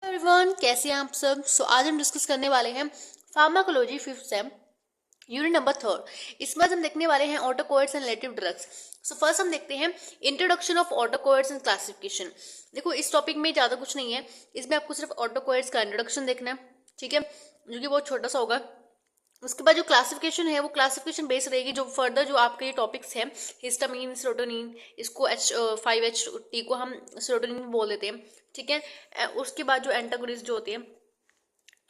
Everyone, कैसे हैं आप सब। आज हम डिस्कस करने वाले हैं pharmacology 5th same unit number 3। इसमें आज हम देखने वाले हैं ऑटोकोइड्स एंड रिलेटिव ड्रग्स। फर्स्ट हम देखते हैं इंट्रोडक्शन ऑफ ऑटोकोइड्स एंड क्लासिफिकेशन। देखो, इस टॉपिक में ज़्यादा कुछ नहीं है, इसमें आपको सिर्फ ऑटोकोइड्स का इंट्रोडक्शन देखना है, ठीक है, जो कि बहुत छोटा सा होगा। उसके बाद जो क्लासिफिकेशन है वो क्लासिफिकेशन बेस रहेगी, जो फर्दर जो आपके ये टॉपिक्स हैं, हिस्टामीन, सेरोटोनिन, इसको H5HT को हम सेरोटोनिन बोल देते हैं, ठीक है। उसके बाद जो एंटागोनिस्ट जो होते हैं,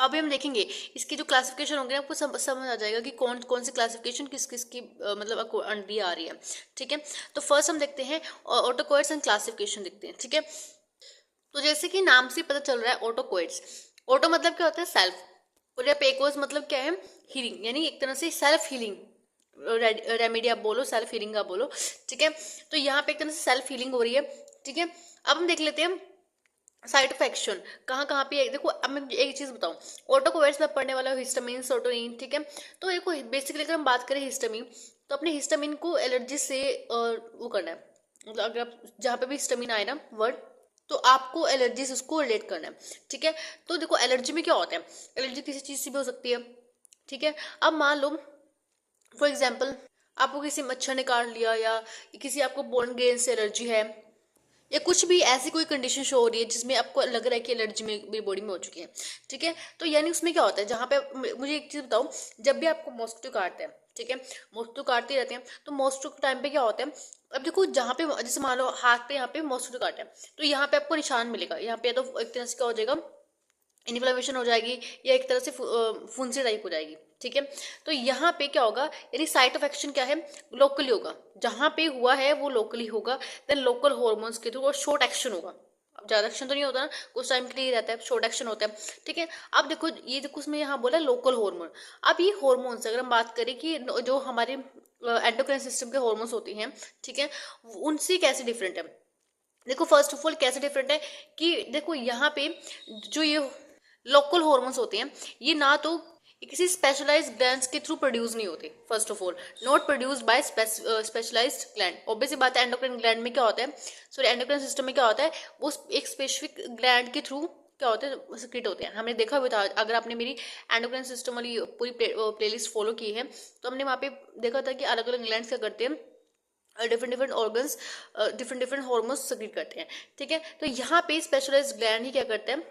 अभी हम देखेंगे इसकी जो क्लासिफिकेशन होंगे आपको समझ आ जाएगा कि कौन कौन सी क्लासिफिकेशन किस किस की मतलब अंडर आ रही है, ठीक है। तो फर्स्ट हम देखते हैं ऑटोकोइड्स एंड क्लासिफिकेशन देखते हैं, ठीक है। तो जैसे कि नाम से पता चल रहा है ऑटोकोइड्स, ऑटो मतलब क्या होता है सेल्फ, और पेकोस मतलब क्या है हीलिंग, यानी एक तरह से सेल्फ हीलिंग रेमेडी आप बोलो, सेल्फ हीलिंग आप बोलो, ठीक है। तो यहाँ पे एक तरह से सेल्फ हीलिंग हो रही है, ठीक है। अब हम देख लेते हैं साइट ऑफ एक्शन कहाँ कहाँ पे है। देखो, अब मैं एक चीज बताऊँ, ऑटोकोइड्स में पढ़ने वाला हिस्टामिन, सेरोटोनिन, ठीक है। तो देखो बेसिकली अगर हम बात करें हिस्टामिन, तो अपने हिस्टामिन को एलर्जी से वो करना है, मतलब अगर आप जहाँ पे भी हिस्टामिन आए ना वर्ड, तो आपको एलर्जी से उसको रिलेट करना है, ठीक है। तो देखो एलर्जी में क्या होता है, एलर्जी किसी चीज़ से भी हो सकती है, ठीक है। अब मान लो फॉर एग्जाम्पल आपको किसी मच्छर ने काट लिया, या किसी आपको बोन ग्रेन से एलर्जी है, या कुछ भी ऐसी कोई कंडीशन शो हो रही है जिसमें आपको लग रहा है कि एलर्जी मेरी बॉडी में हो चुकी है, ठीक है। तो यानी उसमें क्या होता है, जहाँ पे मुझे एक चीज़ बताओ, जब भी आपको मॉस्किटो काटते हैं, ठीक है, मॉस्किटो काटते रहते हैं, तो मॉस्किटो के टाइम पे क्या होता है, अब देखो जहाँ पे जैसे मान लो हाथ पे यहाँ पे मॉस्किटो काटे हैं, तो यहाँ पे आपको निशान मिलेगा, यहाँ पे तो एक तरह से क्या हो जाएगा, इन्फ्लेमेशन हो जाएगी, या एक तरह से फुंसी टाइप हो जाएगी, ठीक है। तो यहाँ पे क्या होगा, यानी साइट ऑफ एक्शन क्या है, लोकली होगा, जहाँ पे हुआ है वो लोकली होगा, देन लोकल हॉर्मोन्स के थ्रू, और शॉर्ट एक्शन होगा। अब ज्यादा एक्शन तो नहीं होता ना, कुछ टाइम के लिए रहता है, शॉर्ट एक्शन होता है, ठीक है। अब देखो ये देखो उसमें यहाँ बोला लोकल हार्मोन। अब ये हॉर्मोन्स अगर हम बात करें कि जो हमारे एंडोक्राइन सिस्टम के हॉर्मोन्स होते हैं, ठीक है, उनसे कैसे डिफरेंट है। देखो फर्स्ट ऑफ ऑल कैसे डिफरेंट है कि देखो यहाँ पे जो ये लोकल हॉर्मोन्स होते हैं, ये ना तो किसी स्पेशलाइज्ड ग्लैंड्स के थ्रू प्रोड्यूस नहीं होते, first of all not produced by specialised gland. Obviously बात है, एंडोक्राइन ग्लैंड में क्या होता है, सॉरी एंडोक्राइन सिस्टम में क्या होता है, वो एक स्पेसिफिक ग्लैंड के थ्रू क्या होते हैं, सिक्रेट होते हैं। हमने देखा हुआ था, अगर आपने मेरी एंडोक्राइन सिस्टम वाली पूरी प्लेलिस्ट फॉलो की है, तो हमने वहाँ पे देखा था कि अलग अलग ग्लैंड्स क्या करते हैं, different different organs different different hormones secrete करते हैं, ठीक है। तो यहाँ पे स्पेशलाइज्ड ग्लैंड ही क्या करते हैं,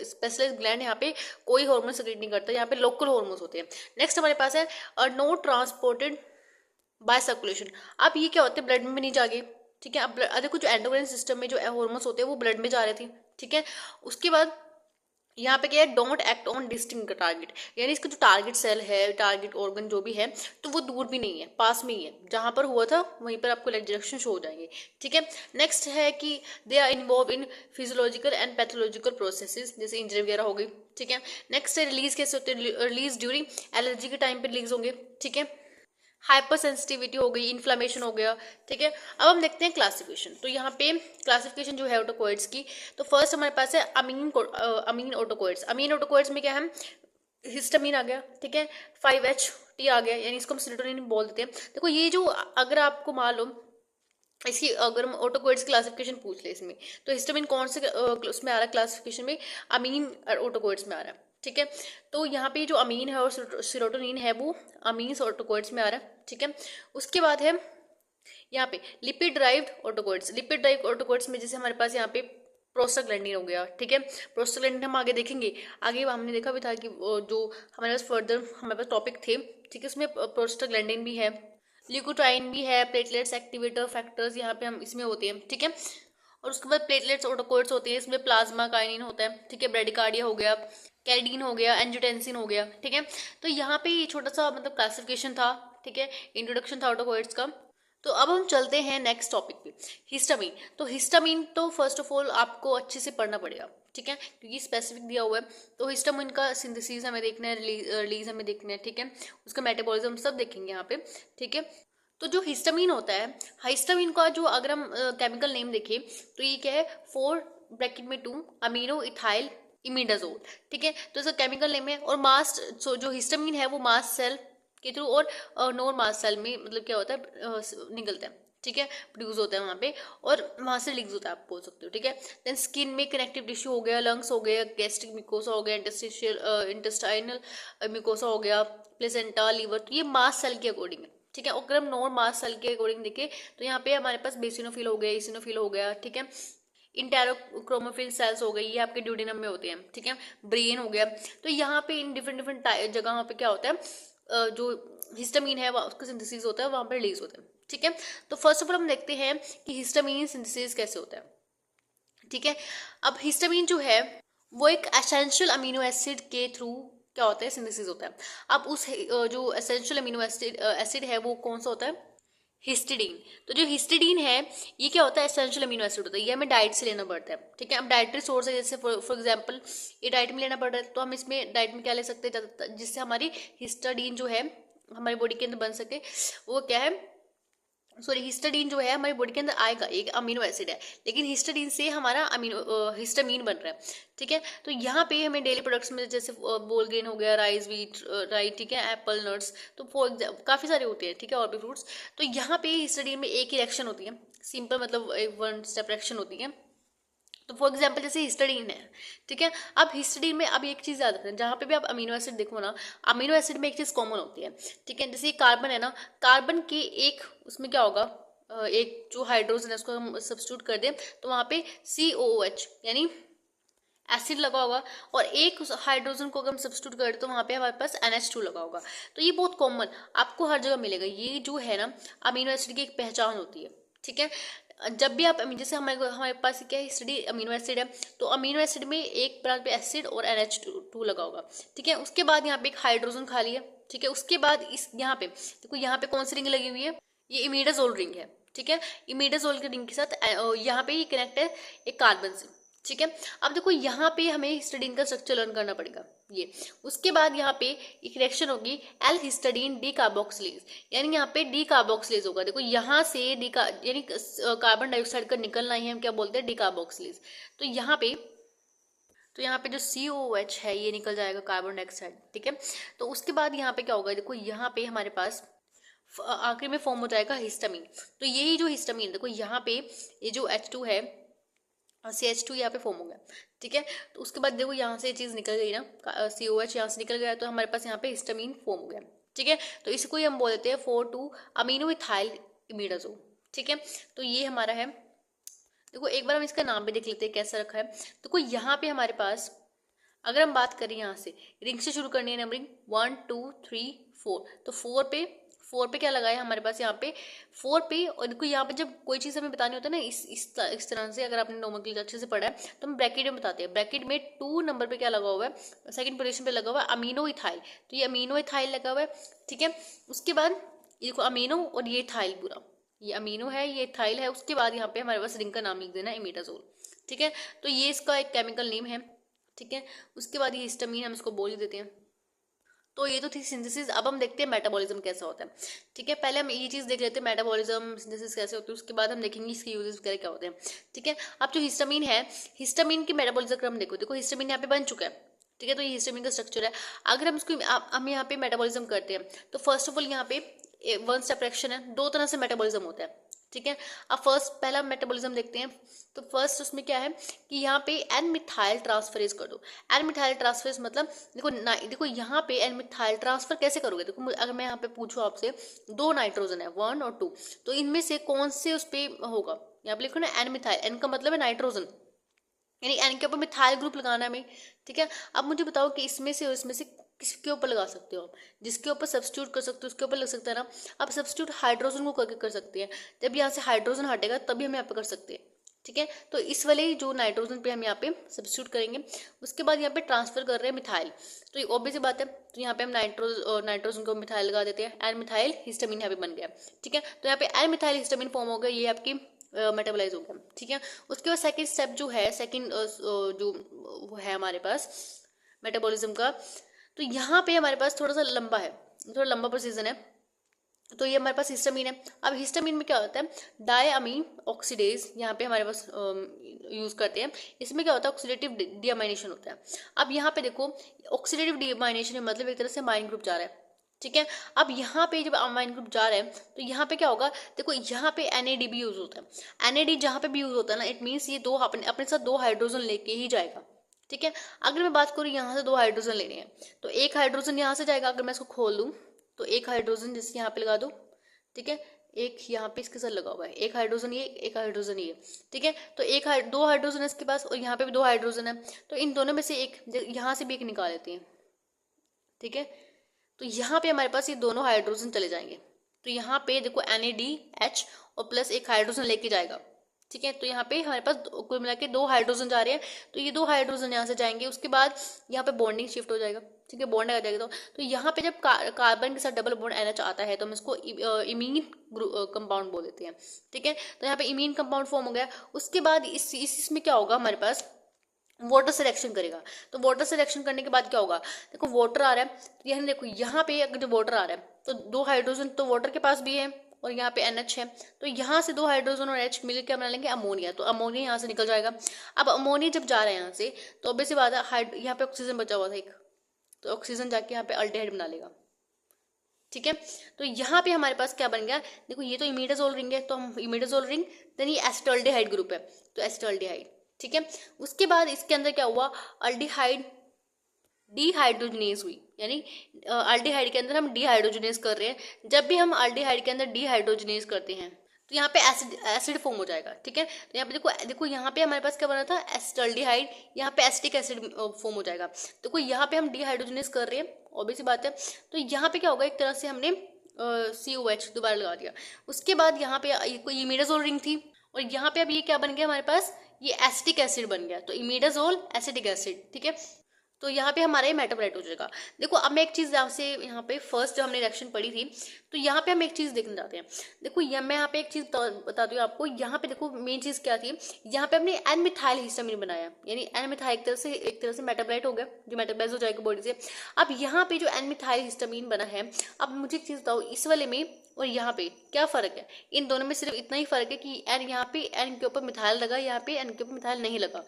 स्पेशलाइज्ड ग्लैंड यहाँ पे कोई हार्मोन सेक्रेट नहीं करता, यहाँ पे लोकल हार्मोन्स होते हैं। नेक्स्ट हमारे पास है नो ट्रांसपोर्टेड बाय सर्कुलेशन। अब ये क्या होते हैं, ब्लड में भी नहीं जागे, ठीक है। अब देखो जो एंडोक्राइन सिस्टम में जो हार्मोन्स होते हैं वो ब्लड में जा रहे थे, ठीक है। उसके बाद यहाँ पे क्या है, don't act on distinct target, यानी इसका जो टारगेट सेल है, टारगेट ऑर्गन जो भी है, तो वो दूर भी नहीं है, पास में ही है, जहां पर हुआ था वहीं पर आपको डायरेक्शन शो हो जाएंगे, ठीक है। नेक्स्ट है कि they are involve in physiological and pathological processes, जैसे इंजरी वगैरह हो गई, ठीक है। नेक्स्ट है रिलीज कैसे होते हैं, रिलीज ड्यूरिंग एलर्जी के टाइम पे रिलीज होंगे, ठीक है। हाइपर सेंसिटिविटी हो गई, इन्फ्लामेशन हो गया, ठीक है। अब हम देखते हैं क्लासिफिकेशन। तो यहाँ पे क्लासिफिकेशन जो है ऑटोकोइड्स की, तो फर्स्ट हमारे पास है अमीन ऑटोकोइड्स। अमीन ऑटोकोइड्स में क्या है, हिस्टामिन आ गया, ठीक है, 5HT आ गया, यानी इसको हम सेरोटोनिन बोल देते हैं। देखो ये जो अगर आपको मालूम इसकी अगर हम ऑटोकोइड्स क्लासिफिकेशन पूछ ले इसमें, तो हिस्टामिन कौन से उसमें आ रहा है क्लासिफिकेशन में, अमीन ऑटोकोइड्स में आ रहा है, ठीक है। तो यहाँ पे जो अमीन है और सेरोटोनिन है वो अमीन ऑटोकोइड्स में आ रहा है, ठीक है। उसके बाद है यहाँ पे लिपिड ड्राइव्ड ऑटोकोइड्स। लिपिड ड्राइव्ड ऑटोकोइड्स में जैसे हमारे पास यहाँ पे प्रोस्टाग्लैंडिन हो गया, ठीक है। प्रोस्टाग्लैंडिन हम आगे देखेंगे, आगे हमने देखा भी था कि जो हमारे पास फर्दर हमारे पास टॉपिक थे, ठीक है, उसमें प्रोस्टाग्लैंडिन भी है, ल्यूकोट्राइन भी है, प्लेटलेट्स एक्टिवेटर फैक्टर्स यहाँ पे हम इसमें होते हैं, ठीक है। और उसके बाद प्लेटलेट्स ऑटोकोइड्स होते हैं, इसमें प्लाज्मा काइनिन होता है, ठीक है, ब्रेडिकार्डिया हो गया, कैरिडीन हो गया, एंजियोटेंसिन हो गया, ठीक है। तो यहाँ पे ये छोटा सा मतलब क्लासिफिकेशन था, ठीक है, इंट्रोडक्शन था ऑटोकोइड्स का। तो अब हम चलते हैं नेक्स्ट टॉपिक पे, हिस्टामिन। तो हिस्टामिन तो फर्स्ट ऑफ ऑल आपको अच्छे से पढ़ना पड़ेगा, ठीक है, क्योंकि स्पेसिफिक दिया हुआ है। तो हिस्टामिन का सिंथेसिस हमें देखना है, रिलीज हमें देखना है, ठीक है, उसका मेटाबॉलिज्म सब देखेंगे यहाँ पे, ठीक है। तो जो हिस्टामिन होता है, हिस्टामिन का जो अगर हम केमिकल नेम देखें, तो ये क्या है, 4 ब्रैकेट में 2 अमीनो इथाइल इमिडाजोल, ठीक है। तो इसका केमिकल नेम है, और मास्ट जो हिस्टामिन है वो मास्ट सेल के थ्रू और नॉन मास्ट सेल में मतलब क्या होता है निकलता है, ठीक है, प्रोड्यूस होता है वहाँ पे और वहाँ से रिलीज होता है, आप बोल सकते हो। ठीक है, देन स्किन में कनेक्टिव टिश्यू हो गया, लंग्स हो गया, गैस्ट्रिक मिकोसा हो गया, इंटेस्टाइनल मिकोसा हो गया, प्लेसेंटा, लीवर, तो ये मास्ट सेल के अकॉर्डिंग है। ठीक है, अगर हम नॉन मास्ट सेल के अकॉर्डिंग देखें तो यहाँ पे हमारे पास बेसिनोफिल हो गया, इसिनोफिल हो गया। ठीक है, इंटेरोक्रोमोफिल सेल्स हो गई, ये आपके ड्यूडेनम में होते हैं। ठीक है, ब्रेन हो गया। तो यहाँ पे इन डिफरेंट डिफरेंट जगह पे क्या होता है, जो हिस्टामीन है उसका सिंथेसिस होता है, वहाँ पर रिलीज होता है। ठीक है, तो फर्स्ट ऑफ ऑल हम देखते हैं कि हिस्टामीन सिंथेसिस कैसे होता है। ठीक है, अब हिस्टामीन जो है वो एक एसेंशियल अमीनो एसिड के थ्रू क्या होता है, सिंथेसिस होता है। अब उस जो एसेंशियल अमीनो एसिड है वो कौन सा होता है, हिस्टिडीन। तो जो हिस्टिडीन है ये क्या होता है, एसेंशियल अमीनो एसिड होता है, ये हमें डाइट से लेना पड़ता है। ठीक है, अब डाइटरी सोर्स है, जैसे फॉर एग्जांपल ये डाइट में लेना पड़ रहा है, तो हम इसमें डाइट में क्या ले सकते हैं जिससे हमारी हिस्टाडीन जो है हमारी बॉडी के अंदर बन सके, वो क्या है, सॉरी, हिस्टाडीन जो है हमारी बॉडी के अंदर आएगा, एक अमीनो एसिड है, लेकिन हिस्टाडीन से हमारा हिस्टामीन बन रहा है। ठीक है, तो यहाँ पे हमें डेली प्रोडक्ट्स में जैसे बोल ग्रेन हो गया, राइस, व्हीट, राइट, ठीक है, एप्पल, नट्स, तो फॉर एग्जाम्पल काफ़ी सारे होते हैं। ठीक है, और भी फ्रूट्स। तो यहाँ पे हिस्टाडीन में एक ही रिएक्शन होती है, सिंपल, मतलब एक वन स्टेप रिएक्शन होती है। तो फॉर एग्जाम्पल जैसे हिस्टाडीन है। ठीक है, अब हिस्टाडीन में अब एक चीज़ याद रखना, जहाँ पे भी आप अमीनो एसिड देखो ना, अमीनो एसिड में एक चीज़ कॉमन होती है। ठीक है, जैसे कार्बन है ना, कार्बन के एक उसमें क्या होगा, एक जो हाइड्रोजन है उसको हम सब्स्टिट्यूट कर दें तो वहाँ पे COOH यानी एसिड लगा होगा, और एक उस हाइड्रोजन को अगर हम सब्स्टिट्यूट करें तो वहाँ पे हमारे पास NH2 लगा होगा। तो ये बहुत कॉमन आपको हर जगह मिलेगा, ये जो है ना अमीनो एसिड की एक पहचान होती है। ठीक है, जब भी आप जैसे हमारे पास क्या है, हिस्टिडी अमीनो एसिड है, तो अमीनो एसिड में एक ब्रांच पे एसिड और NH2 लगा होगा। ठीक है, उसके बाद यहाँ पे एक हाइड्रोजन खाली है। ठीक है, उसके बाद इस यहाँ पे देखो, यहाँ पे कौन सी रिंग लगी हुई है, ये इमिडाजोल रिंग है। ठीक है, इमिडाजोल के रिंग के साथ यहाँ पे ये कनेक्ट है एक कार्बन से। ठीक है, अब देखो यहाँ पे हमें हिस्टिडीन का स्ट्रक्चर लर्न करना पड़ेगा ये। उसके बाद यहाँ पे एक रिएक्शन होगी एल हिस्टिडीन डी कार्बोक्सिलेज, यानी यहाँ पे डी कार्बोक्सिलेज होगा। देखो यहाँ से यानी कार्बन डाइऑक्साइड का निकलना ही हम क्या बोलते हैं, डी कार्बोक्सिलेज। तो यहाँ पे जो COOH है ये निकल जाएगा, कार्बन डाइऑक्साइड। ठीक है, तो उसके बाद यहाँ पे क्या होगा, देखो यहाँ पे हमारे पास आखिर में फॉर्म हो जाएगा हिस्टामीन। तो यही जो हिस्टामीन, देखो यहाँ पे ये जो H2 है, CH2 यहाँ पे फॉर्म हो गया। ठीक है, तो उसके बाद देखो यहाँ से ये चीज़ निकल गई ना, COH यहाँ से निकल गया, तो हमारे पास यहाँ पे हिस्टामीन फॉर्म हो गया। ठीक है, तो इसको ही हम बोल देते हैं 4,2 अमीनो इथाइल इमिडाजोल। ठीक है, तो ये हमारा है। देखो एक बार हम इसका नाम भी देख लेते हैं कैसा रखा है। देखो यहाँ पे हमारे पास अगर हम बात करें, यहाँ से रिंग से शुरू करनी है, नंबरिंग 1 2 3 4, तो 4 पे क्या लगा है हमारे पास, यहाँ पे 4 पे। और देखो यहाँ पे जब कोई चीज़ हमें बतानी होता है ना इस तरह से, अगर आपने नोमेनक्लेचर अच्छे से पढ़ा है तो हम ब्रैकेट में बताते हैं। ब्रैकेट में 2 नंबर पे क्या लगा हुआ है, सेकंड पोजीशन पे लगा हुआ है अमीनो इथाइल, तो ये अमीनो इथाइल लगा हुआ है। ठीक है, उसके बाद ये देखो अमीनो और ये इथाइल, पूरा ये अमीनो है, ये इथाइल है। उसके बाद यहाँ पे हमारे पास रिंग का नाम लिख देना है, इमिडाजोल। ठीक है, तो ये इसका एक केमिकल नेम है। ठीक है, उसके बाद ये हिस्टामीन हम इसको बोल ही देते हैं। तो ये तो थी सिंथेसिस। अब हम देखते हैं मेटाबॉलिज्म कैसा होता है। ठीक है, पहले हम ये चीज़ देख लेते हैं मेटाबॉलिज्म सिंथेसिस कैसे होती है, उसके बाद हम देखेंगे इसके यूजेस वगैरह क्या होते हैं। ठीक है, अब जो हिस्टामीन है, हिस्टामीन की मेटाबॉलिज्म क्रम देखो हिस्टामीन यहाँ पे बन चुका है। ठीक है, तो ये हिस्टामीन का स्ट्रक्चर है। अगर हम इसको हम यहाँ पे मेटाबॉलिज्म करते हैं तो फर्स्ट ऑफ ऑल यहाँ पे 1 स्टेप रिएक्शन है, 2 तरह से मेटाबॉलिज्म होता है। ठीक है, अब पहला मेटाबॉलिज्म देखते हैं। तो फर्स्ट उसमें क्या है कि यहाँ पे एन मिथाइल ट्रांसफरेज कर दो। एन मिथाइल ट्रांसफरेज मतलब देखो यहाँ पे एन मिथाइल ट्रांसफर कैसे करोगे। देखो अगर मैं यहाँ पे पूछूँ आपसे, 2 नाइट्रोजन है 1 और 2, तो इनमें से कौन से उस पर होगा, यहाँ पे लिखो ना एन मिथाइल, एन का मतलब है नाइट्रोजन, यानी एन के ऊपर मिथाइल ग्रुप लगाना है हमें। ठीक है, अब मुझे बताओ कि इसमें से किसके ऊपर लगा सकते हो आप, जिसके ऊपर सब्स्टिट्यूट कर सकते हो उसके ऊपर लग सकता है ना। आप सब्स्टिट्यूट हाइड्रोजन को करके कर सकते हैं, जब यहाँ से हाइड्रोजन हटेगा तभी हम यहाँ पे कर सकते हैं। ठीक है, तो इस वाले जो नाइट्रोजन पे हम यहाँ पे सब्स्टिट्यूट करेंगे। उसके बाद यहाँ पे ट्रांसफर कर रहे हैं मिथाइल, तो ये ऑब्वियस बात है। तो यहाँ पे हम नाइट्रोजन को मिथाइल लगा देते हैं, एन मिथाइल हिस्टामीन यहाँ पे बन गया। ठीक है, तो यहाँ पे एन मिथाइल हिस्टामीन फॉर्म हो गया, ये आपकी मेटाबोलाइज हो गया। ठीक है, उसके बाद सेकंड स्टेप जो है, जो है हमारे पास मेटाबॉलिज्म का, तो यहाँ पे हमारे पास थोड़ा लंबा प्रोसीजन है। तो ये हमारे पास हिस्टामीन है। अब हिस्टामीन में क्या होता है, डायअमीन ऑक्सीडेज यहाँ पे हमारे पास यूज करते हैं। इसमें क्या होता है, ऑक्सीडेटिव डीअमाइनेशन होता है। अब यहाँ पे देखो ऑक्सीडेटिव डीअमाइनेशन मतलब एक तरह से अमाइन ग्रुप जा रहा है। ठीक है। अब यहाँ पे जब अमाइन ग्रुप जा रहा है तो यहाँ पे क्या होगा, देखो यहाँ पे NAD भी यूज होता है। NAD जहाँ पे भी यूज होता है ना, इट मीन्स ये दो अपने साथ 2 हाइड्रोजन लेके ही जाएगा। ठीक है। अगर मैं बात करूँ यहाँ से 2 हाइड्रोजन लेने हैं तो एक हाइड्रोजन यहाँ से जाएगा, अगर मैं इसको खोल दूँ तो एक हाइड्रोजन जैसे यहाँ पे लगा दो, ठीक है, एक यहाँ पे इसके साथ लगा हुआ है, एक हाइड्रोजन ये, एक हाइड्रोजन ये, ठीक है। तो 2 हाइड्रोजन है इसके पास और यहाँ पे भी 2 हाइड्रोजन है, तो इन दोनों में से एक, यहाँ से भी एक निकाल लेते हैं, ठीक है। तो यहाँ पे हमारे पास ये दोनों हाइड्रोजन चले जाएंगे, तो यहाँ पे देखो NADH और प्लस एक हाइड्रोजन लेके जाएगा, ठीक है। तो यहाँ पे हमारे पास कुल मिला के 2 हाइड्रोजन जा रहे हैं, तो ये 2 हाइड्रोजन यहाँ से जाएंगे, उसके बाद यहाँ पे बॉन्डिंग शिफ्ट हो जाएगा, ठीक है, बॉन्ड आ जाएगा। तो यहाँ पे जब कार्बन के साथ डबल बॉन्ड NH आता है तो हम इसको इमीन कंपाउंड बोल देते हैं, ठीक है। तो यहाँ पे इमीन कंपाउंड फॉर्म हो गया। उसके बाद इसमें क्या होगा, हमारे पास वाटर से रिएक्शन करेगा। तो वाटर से रिएक्शन करने के बाद क्या होगा, देखो वाटर आ रहा है, तो यहाँ देखो यहाँ पे अगर जो वाटर आ रहा है तो 2 हाइड्रोजन तो वाटर के पास भी है और यहाँ पे NH है, तो यहाँ से 2 हाइड्रोजन और H मिलकर बना लेंगे अमोनिया, तो अमोनिया यहाँ से निकल जाएगा। अब अमोनिया जब जा रहा है यहाँ से तो ऑब्वियसली बात है, यहाँ पे ऑक्सीजन बचा हुआ था एक, तो ऑक्सीजन जाके यहाँ पे अल्डिहाइड बना लेगा, ठीक है। तो यहाँ पे हमारे पास क्या बन गया, देखो ये तो इमिडाजोल रिंग है, तो हम इमिडाजोल रिंग, देन ये एसिटाल्डिहाइड ग्रुप है, तो एसिटाल्डिहाइड, ठीक है। उसके बाद इसके अंदर क्या हुआ, अल्डिहाइड डीहाइड्रोजनेज हुई, यानी अल्डिहाइड के अंदर हम डीहाइड्रोजनेज कर रहे हैं। जब भी हम अल्डिहाइड के अंदर डीहाइड्रोजनेज करते हैं तो यहाँ पे एसिड फॉर्म हो जाएगा, ठीक है। तो यहाँ पे देखो यहाँ पे हमारे पास क्या बना था, एसिटाल्डिहाइड, यहाँ पे एसिटिक एसिड फॉर्म हो जाएगा। देखो यहाँ पे हम डीहाइड्रोजनेज कर रहे हैं, ऑब्वियस बात है। तो यहाँ पे क्या होगा, एक तरह से हमने COH दोबारा लगा दिया। उसके बाद यहाँ पे कोई इमिडाजोल रिंग थी और यहाँ पे अब ये क्या बन गया हमारे पास, ये एसिटिक एसिड बन गया, तो इमिडाजोल एसिटिक एसिड, ठीक है। तो यहाँ पे हमारा ये मेटाबोलाइट हो जाएगा। देखो अब मैं एक चीज़ यहाँ पे फर्स्ट जब हमने रिएक्शन पढ़ी थी तो यहाँ पे हम एक चीज़ देखने जाते हैं। देखो मैं यहाँ पे एक चीज़ बता दूँ आपको, यहाँ पे देखो मेन चीज़ क्या थी, यहाँ पे हमने एन मिथाइल हिस्टामिन बनाया, यानी एन मिथाइल एक तरह से मेटाबोलाइट हो गया, जो मेटाबोलाइज हो जाएगा बॉडी से। अब यहाँ पे जो एन मिथाइल हिस्टामिन बना है, अब मुझे एक चीज़ बताओ, इस वाले में और यहाँ पे क्या फर्क है, इन दोनों में सिर्फ इतना ही फर्क है कि एन यहाँ पे एन के ऊपर मिथाइल लगा, यहाँ पे एन के ऊपर मिथाइल नहीं लगा।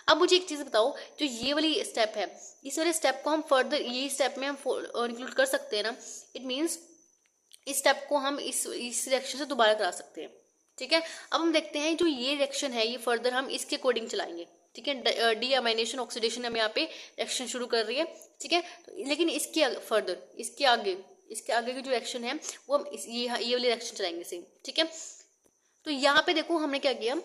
अब मुझे एक चीज़ बताओ, जो ये वाली स्टेप है, इस वाले स्टेप को हम फर्दर ये स्टेप में हम इंक्लूड कर सकते हैं ना, इट मीन्स इस स्टेप को हम इस रिएक्शन से दोबारा करा सकते हैं, ठीक है। अब हम देखते हैं जो ये रिएक्शन है ये फर्दर हम इसके अकॉर्डिंग चलाएंगे, ठीक है। डीअमाइनेशन ऑक्सीडेशन हम यहाँ पे रिएक्शन शुरू कर रही है, ठीक है। तो लेकिन इसके फर्दर इसके आगे की जो रिएक्शन है वो हम ये वाली रिएक्शन चलाएंगे सेम, ठीक है। तो यहाँ पे देखो हमने क्या किया,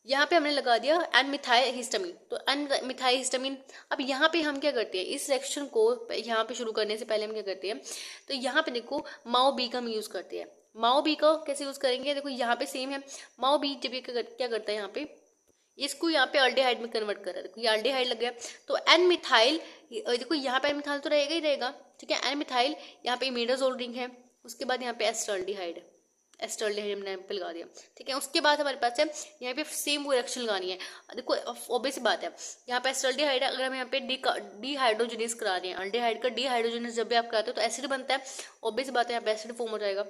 यहाँ पे हमने लगा दिया एन मिथाइल हिस्टामिन, तो एन मिथाइल हिस्टामिन। अब यहाँ पे हम क्या करते हैं, इस रिएक्शन को यहाँ पे शुरू करने से पहले हम क्या करते हैं, तो यहाँ पे देखो माओ बी का हम यूज़ करते हैं। माओ बी का कैसे यूज़ करेंगे, देखो यहाँ पे सेम है, माओ बी जब ये क्या करता है, यहाँ पे इसको यहाँ पे अल्डिहाइड में कन्वर्ट कर रहा है, देखो ये अल्डिहाइड लग गया। तो एन मिथाइल, देखो यहाँ पे एन मिथाइल तो रहेगा ही रहेगा, ठीक है। एन मिथाइल यहाँ पे इमिडाजोल रिंग है, उसके बाद यहाँ पे एसिटाल्डिहाइड हमने पे लगा दिया, ठीक है। उसके बाद हमारे पास है यहाँ पे सेम वो रिएक्शन लगानी है। देखो ऑब्वियस बात है, यहाँ पे एसिटाल्डिहाइड अगर हम यहाँ पे डीहाइड्रोजनेज करा रहे हैं, अल्डिहाइड का डीहाइड्रोजनेज जब भी आप कराते हो तो एसिड बनता है, ऑब्वियस बात है यहाँ पे एसिड फॉर्म हो जाएगा,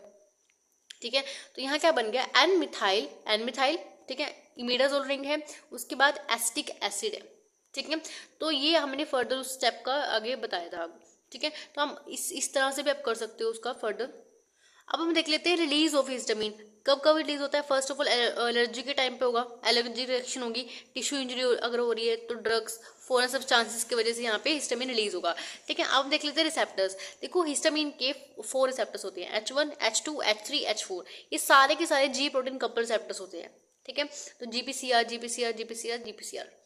ठीक है। तो यहाँ क्या बन गया, एन मिथाइल, ठीक है, इमिडाजोल रिंग है, उसके बाद एसिटिक एसिड है, ठीक है। तो ये हमने फर्दर उस स्टेप का आगे बताया था, ठीक है। तो हम इस तरह से भी आप कर सकते हो उसका फर्दर। अब हम देख लेते हैं रिलीज ऑफ हिस्टामिन कब रिलीज होता है। फर्स्ट ऑफ ऑल एलर्जी के टाइम पे होगा, एलर्जी रिएक्शन होगी, टिश्यू इंजरी अगर हो रही है तो ड्रग्स फॉरेन सब्सटेंसेस की वजह से यहाँ पे हिस्टामिन रिलीज होगा, ठीक है। अब देख लेते हैं रिसेप्टर्स। देखो हिस्टामिन के 4 रिसेप्टर्स होते हैं, H1, H2, H3, H4। ये सारे के सारे जी प्रोटीन कपल रिसेप्टर्स होते हैं, ठीक है। तो GPCR,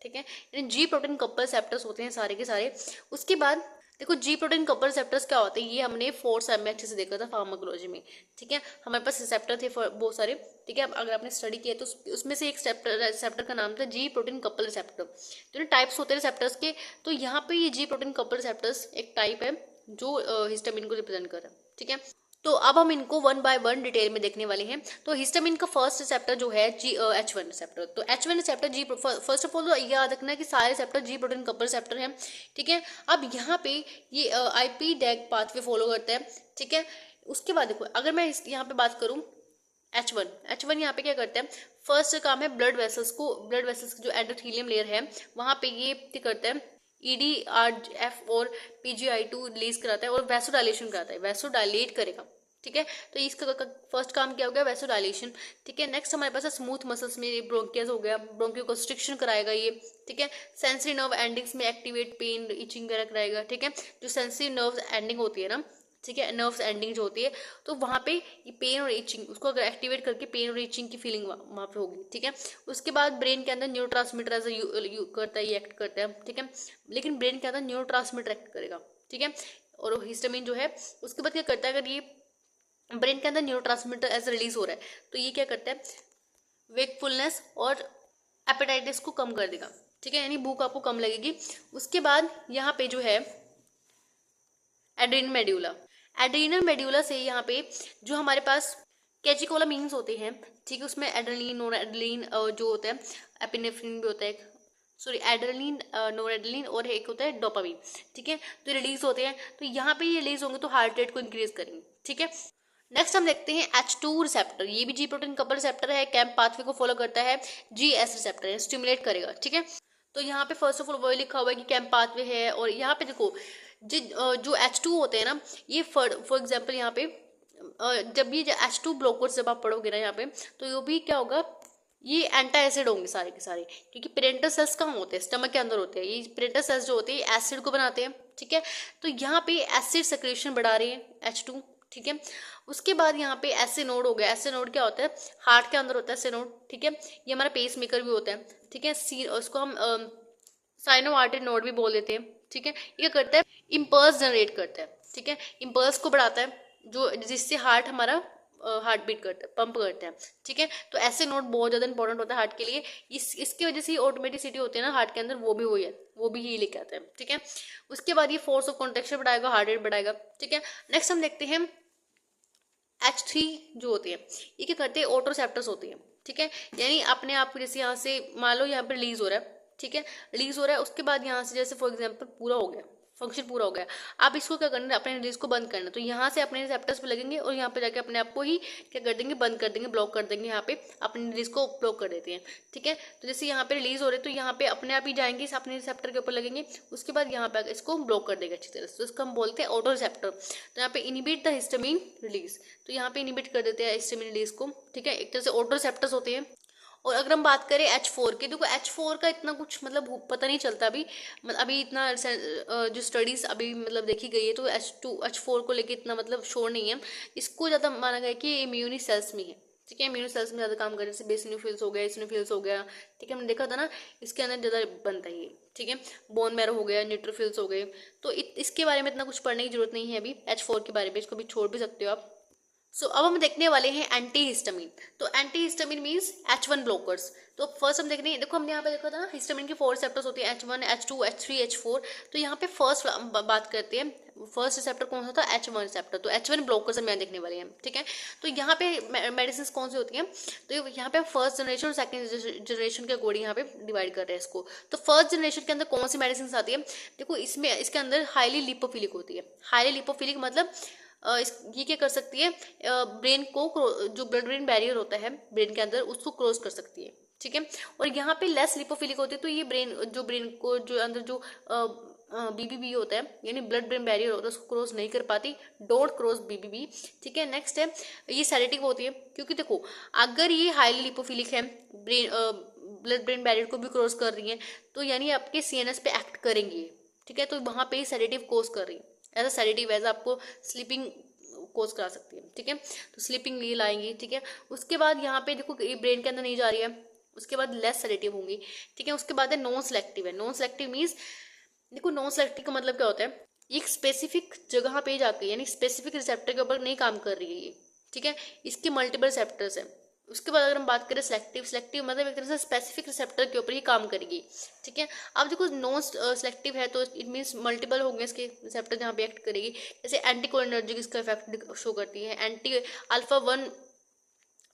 ठीक है, यानी जी प्रोटीन कपल रिसेप्टर्स होते हैं सारे के सारे। उसके बाद देखो जी प्रोटीन कपल रिसेप्टर्स क्या होते हैं, ये हमने 4th सेम में अच्छे से देखा था फार्माकोलॉजी में, ठीक है। हमारे पास रिसेप्टर थे बहुत सारे, ठीक है। अगर आपने स्टडी किया तो उसमें से एक रिसेप्टर का नाम था जी प्रोटीन कपल रिसेप्टर। तो टाइप्स होते हैं रिसेप्टर्स के, तो यहाँ पे ये जी प्रोटीन कपल रिसेप्टर्स एक टाइप है जो हिस्टामिन को रिप्रेजेंट कर रहा है, ठीक है। तो अब हम इनको 1 बाय 1 डिटेल में देखने वाले हैं। तो हिस्टामिन का फर्स्ट रिसेप्टर जो है H1 रिसेप्टर, तो H1 receptor first of all तो याद रखना कि सारे रिसेप्टर जी प्रोटीन कपल रिसेप्टर हैं, ठीक है। अब यहाँ पे ये IP डैग पाथवे फॉलो करता है, ठीक है। उसके बाद देखो अगर मैं यहाँ पे बात करूँ H1 यहाँ पे क्या करता है, फर्स्ट काम है ब्लड वेसल्स की जो एंडोथेलियम लेयर है वहाँ पे ये करता है, EDRF और PGI2 रिलीज कराता है और वैसोडाइलेशन कराता है, वैसोडाइलेट करेगा, ठीक है। तो इसका फर्स्ट काम क्या हो गया, वैसोडाइलेशन, ठीक है। नेक्स्ट हमारे पास है स्मूथ मसल्स में ब्रोंकियस हो गया, ब्रोंकियो कंस्ट्रिक्शन कराएगा ये, ठीक है। सेंसरी नर्व एंडिंग्स में एक्टिवेट पेन इचिंग वगैरह कराएगा, ठीक है। जो सेंसरी नर्व एंडिंग होती है ना, ठीक है, नर्व्स एंडिंग जो होती है, तो वहाँ पे ये पेन और इचिंग, उसको अगर एक्टिवेट करके पेन और इचिंग की फीलिंग वहाँ पे होगी, ठीक है। उसके बाद ब्रेन के अंदर न्यूरोट्रांसमीटर एज करता है, ये एक्ट करता है, ठीक है। लेकिन ब्रेन के अंदर न्यूरोट्रांसमीटर एक्ट करेगा, ठीक है। और हिस्टामिन जो है उसके बाद क्या करता है, अगर ये ब्रेन के अंदर न्यूरोट्रांसमीटर एज रिलीज हो रहा है तो ये क्या करता है, वेकफुलनेस और एपेटाइटिस को कम कर देगा, ठीक है, यानी भूख आपको कम लगेगी। उसके बाद यहाँ पे जो है एड्रेनल मेड्यूला, एड्रेनल मेड्यूला से यहाँ पे जो हमारे पास कैचिकोलामीन्स होते हैं, ठीक है, उसमें एड्रेनलिन, नोरएड्रेनलिन जो होता है, एपिनेफ्रिन भी होता है, सॉरी एड्रेनलिन, नोरएड्रेनलिन और एक होता है डोपामिन, ठीक है। तो रिलीज होते हैं, तो यहाँ पे ये रिलीज होंगे तो हार्ट रेट को इंक्रीज करेंगे, ठीक है। नेक्स्ट हम देखते हैं H2 रिसेप्टर, ये भी जी प्रोटीन कपल रिसेप्टर है, कैम्प पाथवे को फॉलो करता है, GS रिसेप्टर है, स्टिमुलेट करेगा, ठीक है। तो यहाँ पे फर्स्ट ऑफ ऑल वही लिखा हुआ है कि कैम्प पाथवे है, और यहाँ पे देखो जो H2 होते हैं ना, ये फॉर एग्जाम्पल यहाँ पे जब ये H2 ब्लॉकर्स जब आप पढ़ोगे ना यहाँ पे, तो ये भी क्या होगा, ये एंटा एसिड होंगे सारे के सारे, क्योंकि पेरेंटल सेल्स कहाँ होते हैं, स्टमक के अंदर होते हैं, ये पेरेंटल सेल्स जो होते हैं एसिड को बनाते हैं, ठीक है। तो यहाँ पे एसिड सेक्रेशन बढ़ा रहे हैं H2, ठीक है। उसके बाद यहाँ पे एसे नोड हो गया, एसे नोड क्या होता है, हार्ट के अंदर होता है एसे नोड, ठीक है। ये हमारा पेस मेकर भी होता है, ठीक है, उसको हम साइनोआर्टेरी नोड भी बोल देते हैं, ठीक है। ये करता है, इम्पल्स जनरेट करता है, ठीक है, इम्पल्स को बढ़ाता है, जो जिससे हार्ट हमारा हार्ट बीट करता है, पंप करते हैं, ठीक है। तो ऐसे नोड बहुत ज़्यादा इंपॉर्टेंट होता है हार्ट के लिए, इसकी वजह से ऑटोमेटिसिटी होती है ना हार्ट के अंदर, वो भी वही है, वो भी ही लेके आता है, ठीक है। उसके बाद ये फोर्स ऑफ कॉन्ट्रैक्शन बढ़ाएगा, हार्ट रेट बढ़ाएगा, ठीक है। नेक्स्ट हम देखते हैं H3 जो होती है, ये क्या करते हैं, ऑटोसेप्टर्स होती है, ठीक है। यानी अपने आप जैसे यहाँ से मान लो यहाँ पर रिलीज हो रहा है, ठीक है, रिलीज हो रहा है, उसके बाद यहाँ से जैसे फॉर एग्जांपल पूरा हो गया, फंक्शन पूरा हो गया, आप इसको क्या करना है, अपने रिलीज को बंद करना, तो यहाँ से अपने रिसेप्टर्स पे लगेंगे और यहाँ पे जाके अपने आप को ही क्या कर देंगे, बंद कर देंगे, ब्लॉक कर देंगे, यहाँ पे अपने रिलीज को ब्लॉक कर देते हैं, ठीक है। तो जैसे यहाँ पे रिलीज हो रहे तो यहाँ पे अपने आप ही जाएंगे, अपने रिसेप्टर के ऊपर लगेंगे, उसके बाद यहाँ पे इसको ब्लॉक कर देगा अच्छी तरह से, तो इसको हम बोलते हैं ऑटो रिसेप्टर। तो यहाँ पे इनिबिट द हिस्टामिन रिलीज, तो यहाँ पे इनिबिट कर देते हैं हिस्टामिन रिलीज को, ठीक है, एक तरह से ऑटो रिसेप्टर्स होते हैं। और अगर हम बात करें H4 की, देखो H4 का इतना कुछ मतलब पता नहीं चलता अभी, मतलब अभी इतना जो स्टडीज अभी मतलब देखी गई है, तो H4 को लेके इतना मतलब श्योर नहीं है। इसको ज़्यादा माना गया कि इम्यूनी सेल्स में है, ठीक है, इम्यूनी सेल्स में ज़्यादा काम करे, जैसे बेसिनोफिल्स हो गया, एसिनोफिल्स हो गया, ठीक है, हमने देखा था ना, इसके अंदर ज़्यादा बनता है ये, ठीक है। बोन मैरो हो गया, न्यूट्रोफिल्स हो गए, तो इसके बारे में इतना कुछ पढ़ने की जरूरत नहीं है अभी H4 के बारे में, इसको भी छोड़ भी सकते हो आप। अब हम देखने वाले हैं एंटी हिस्टामिन। तो anti histamine means H1 blockers. तो फर्स्ट हम देखने, देखो हमने यहाँ पे देखा था ना, हिस्टामिन की 4 रिसेप्टर्स होती है, H1, H2, H3, H4। तो यहाँ पे फर्स्ट बात करते हैं, फर्स्ट रिसेप्टर कौन सा था, H1 रिसेप्टर। तो H1 ब्लॉकर्स हम यहाँ देखने वाले हैं, ठीक है। तो यहाँ पे मेडिसिन कौन सी होती हैं, तो यहाँ पे फर्स्ट जनरेशन और सेकंड जनरेशन के अकॉर्डिंग यहाँ पे डिवाइड कर रहे हैं इसको। तो फर्स्ट जनरेशन के अंदर कौन सी मेडिसिन आती है, देखो इसमें इसके अंदर हाईली लिपोफिलिक होती है। हाईली लिपोफिलिक मतलब ये क्या कर सकती है, ब्रेन को, जो ब्लड ब्रेन बैरियर होता है ब्रेन के अंदर, उसको क्रॉस कर सकती है, ठीक है। और यहाँ पे लेस लिपोफिलिक होती है, तो ये ब्रेन को जो अंदर जो BBB होता है, यानी ब्लड ब्रेन बैरियर होता है, उसको क्रॉस नहीं कर पाती, डोंट क्रॉस BBB, ठीक है। नेक्स्ट है, ये सेडेटिव होती है, क्योंकि देखो अगर ये हाईली लिपोफिलिक है, ब्लड ब्रेन बैरियर को भी क्रॉस कर रही है, तो यानी आपके CNS पे एक्ट करेंगे, ठीक है। तो वहाँ पे सेडेटिव कोज कर रही है, एज अ सेडेटिव, एज आपको स्लीपिंग कोज करा सकती है, ठीक है। तो स्लीपिंग ली लाएंगी, ठीक है। उसके बाद यहाँ पे देखो ये ब्रेन के अंदर नहीं जा रही है, उसके बाद लेस सेडेटिव होंगी, ठीक है। उसके बाद है नॉन सेलेक्टिव है। नॉन सेलेक्टिव मीन्स, देखो नॉन सेलेक्टिव का मतलब क्या होता है, एक स्पेसिफिक जगह पे जाके, यानी स्पेसिफिक रिसेप्टर के ऊपर नहीं काम कर रही है ये, ठीक है। इसके मल्टीपल रिसेप्टर्स है। उसके बाद अगर हम बात करें सेलेक्टिव, सेलेक्टिव मतलब एक तरह से स्पेसिफिक रिसेप्टर के ऊपर ही काम करेगी, ठीक है। अब देखो नॉन सेलेक्टिव है तो इट मीन्स मल्टीपल होंगे इसके रिसेप्टर जहाँ पे एक्ट करेगी, जैसे एंटीकोलिनर्जिक इसका इफेक्ट शो करती है, एंटी अल्फा 1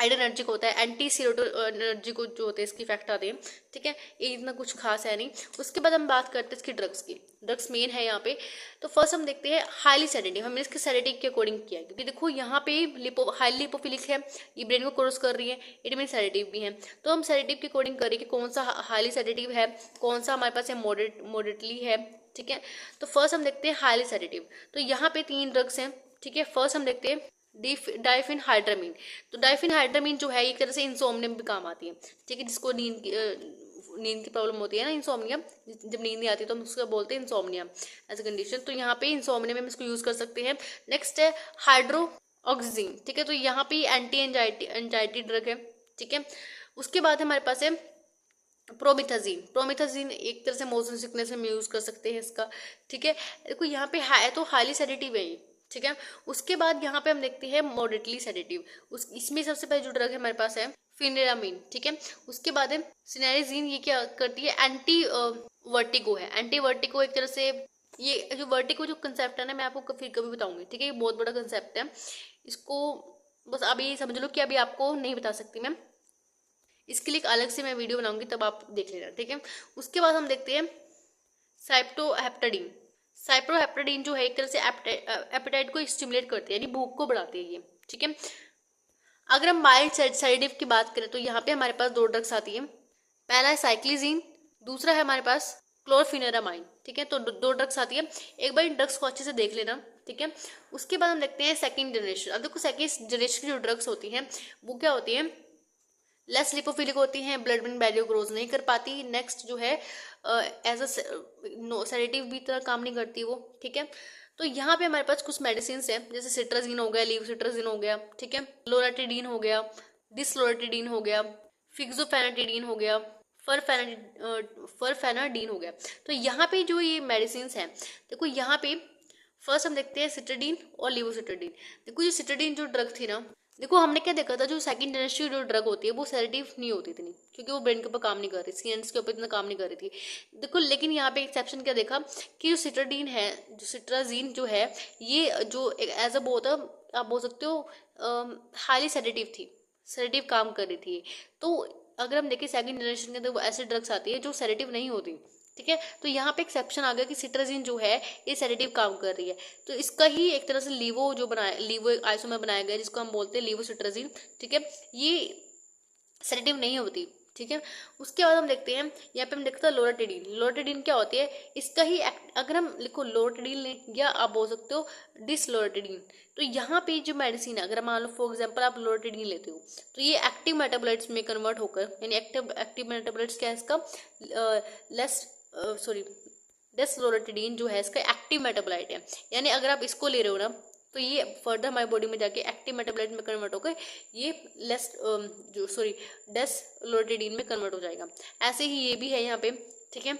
आइडोनर्जिक होता है, एंटी सीरोटोनर्जिक जो होते हैं इसके इफेक्ट आते हैं, ठीक है। ये इतना कुछ खास है नहीं। उसके बाद हम बात करते हैं इसकी ड्रग्स की। ड्रग्स मेन है यहाँ पे। तो फर्स्ट हम देखते हैं हाईली सेडेटिव। हमने इसके सेडेटिव के अकॉर्डिंग किया है, क्योंकि देखो यहाँ पे हाईली लिपोफिलिक है, ये ब्रेन को क्रॉस कर रही है, इट मीन सेडेटिव भी है। तो हम सेडेटिव के अकॉर्डिंग करें कि कौन सा हाईली सेडेटिव है, कौन सा हमारे पास है मॉडरेटली है, ठीक है। तो फर्स्ट हम देखते हैं हाईली सेडेटिव। तो यहाँ पे 3 ड्रग्स हैं, ठीक है। फर्स्ट हम देखते हैं डाइफेनहाइड्रामीन। तो डाइफेनहाइड्रामीन जो है एक तरह से इंसोम्निया में भी काम आती है, ठीक है। जिसको नींद की प्रॉब्लम होती है ना, इंसोम्निया, जब नींद नहीं आती तो हम उसको बोलते हैं इंसोम्निया एज अ कंडीशन। तो यहाँ पे इंसोम्निया में हम इसको यूज कर सकते हैं। नेक्स्ट है हाइड्रोक्सीन, ठीक है। तो यहाँ पे एंटी एंजाइटी ड्रग है, ठीक है। उसके बाद हमारे पास है प्रोमिथाजीन। प्रोमिथाजीन एक तरह से मोशन सिकनेस में यूज कर सकते हैं इसका, ठीक है। देखो यहाँ पे है तो हाईली सेडेटिव है ये, ठीक है। उसके बाद यहाँ पे हम देखते हैं मॉडरेटली सेडेटिव। इसमें सबसे पहले जो ड्रग है हमारे पास है फिनेरामीन, ठीक है। उसके बाद है सिनेरेजिन। ये क्या करती है, एंटी वर्टिगो है। एंटी वर्टिगो एक तरह से, ये जो वर्टिगो जो कंसेप्ट है ना, मैं आपको फिर कभी बताऊंगी, ठीक है। ये बहुत बड़ा कंसेप्ट है, इसको बस अभी समझ लो कि अभी आपको नहीं बता सकती मैं, इसके लिए एक अलग से मैं वीडियो बनाऊंगी, तब आप देख लेना, ठीक है। उसके बाद हम देखते हैं साइप्रोहेप्टाडीन। साइप्रोहेप्टाडीन जो है एक तरह से एपेटाइट को स्टिमुलेट करती है, यानी भूख को बढ़ाती है ये, ठीक है। अगर हम माइल्ड सेडेटिव की बात करें तो यहाँ पे हमारे पास 2 ड्रग्स आती है। पहला है साइक्लिजीन, दूसरा है हमारे पास क्लोरफिनेरामाइन, ठीक है। तो 2 ड्रग्स आती है। एक बार इन ड्रग्स को अच्छे से देख लेना, ठीक है। उसके बाद हम देखते हैं सेकेंड जनरेशन। अब देखो सेकेंड जनरेशन की जो ड्रग्स होती हैं वो क्या होती है, लेस लिपोफिलिक होती हैं, ब्लड ब्रेन बैरियर क्रोज नहीं कर पाती। नेक्स्ट जो है एज अ सेडेटिव भी तरह काम नहीं करती वो, ठीक है। तो यहाँ पे हमारे पास कुछ मेडिसिन है, जैसे सिट्राजीन हो गया, लीवोसिट्राजीन हो गया, ठीक है, लोराटिडीन हो गया, डिसलोराटिडीन हो गया, फिक्सोफेनाटिडीन हो गया, फरफेनाडीन हो गया। तो यहाँ पे जो ये मेडिसिन हैं, देखो यहाँ पे फर्स्ट हम देखते हैं सिट्राडीन और लीवोसिट्राडीन। देखो ये सिट्राडीन जो ड्रग थी ना, देखो हमने क्या देखा था, जो सेकंड जनरेशन जो ड्रग होती है वो सेडेटिव नहीं होती इतनी, क्योंकि वो ब्रेन के ऊपर काम नहीं कर रही, सीएनएस के ऊपर इतना काम नहीं कर रही थी। देखो लेकिन यहाँ पे एक्सेप्शन क्या देखा कि जो सिट्राडीन है, जो सिट्राजीन जो है, ये जो एज अ बहुत आप बोल सकते हो हाईली सेडेटिव थी, सेडेटिव काम कर रही थी। तो अगर हम देखें सेकंड जनरेशन के अंदर वो ऐसे ड्रग्स आती है जो सेडेटिव नहीं होती, ठीक है। तो यहाँ पे एक्सेप्शन आ गया कि सिट्राजीन जो है ये सेडेटिव काम कर रही है। तो इसका ही एक तरह से लीवो आइसोमर बनाया गया, जिसको हम बोलते हैं लीवोसिट्राजीन, ठीक है। ये सेडेटिव नहीं होती, ठीक है। उसके बाद हम देखते हैं यहाँ पे हम देखते हैं लोराटिडीन। लोराटिडीन क्या होती है, इसका ही अगर हम लिखो लोराटिडीन या आप बोल सकते हो डिसलोराटिडीन। तो यहाँ पे जो मेडिसिन है, अगर मान लो फॉर एग्जांपल आप लोराटिडीन लेते हो तो ये एक्टिव मेटाबोलाइट्स में कन्वर्ट होकर, यानी एक्टिव मेटाबोलाइट्स क्या है इसका डेसलोराटिडीन जो है इसका एक्टिव मेटाबोलाइट है, यानी अगर आप इसको ले रहे हो ना तो ये फर्दर हमारी बॉडी में जाके एक्टिव मेटाबोलाइट में कन्वर्ट होकर ये डेसलोराटिडीन में कन्वर्ट हो जाएगा। ऐसे ही ये भी है यहाँ पे, ठीक है।